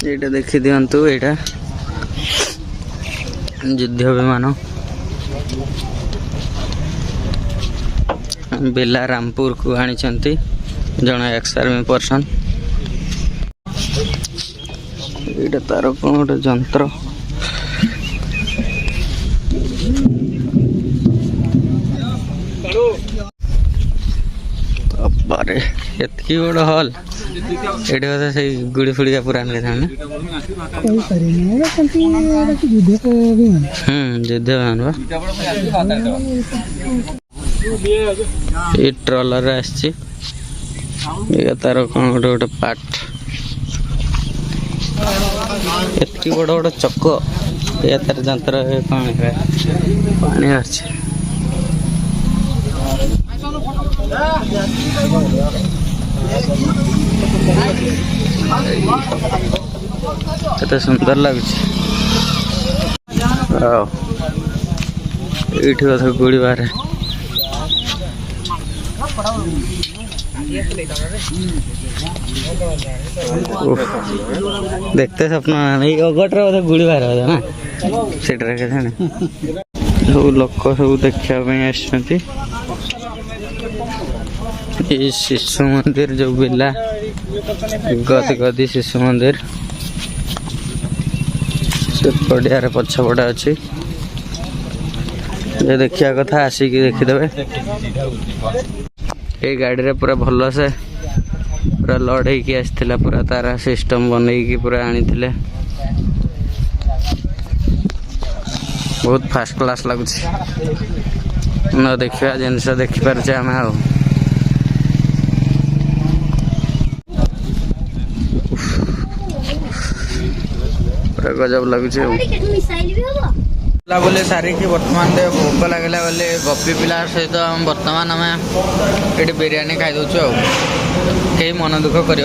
ये देखी दिंतु यहाँ युद्ध विमान बेला रामपुर को आनी जन एक्स आर्मी पर्सन। ये तार कौन गोटे जंत्र बारे एतकी बड़ हल ये बोधे से गुड़ी फुड़ी का पुरान के था युद्ध विमान ये ट्रलर आसी तार कौन गोटे गोटे पार्ट एतकी बड़ बड़ चक या तार जंत्र कौन पानी आछे केते सुंदर लगुच ये गोली बाहर देखते सपना गटर गुड़ी बाहर ना से सब लोक सब देखा शिशु मंदिर जो बिला गति गति शिशु मंदिर से पड़ियार पछपटा अच्छी देखा कथा आसिक देखीदे। ये गाड़ी रे पूरा भल से पूरा लड़े की आसला पूरा तार सिस्टम बनई पूरा आनी बहुत फास्ट क्लास लगुच न देखा जिनस देखिपारे आम पूरा गजब लगुच बोले सारिकी बर्तमान भोक लगला बोले गपी पिला सहित बर्तमान आम ये बिरियानी खाई दौचु कहीं मन दुख कर।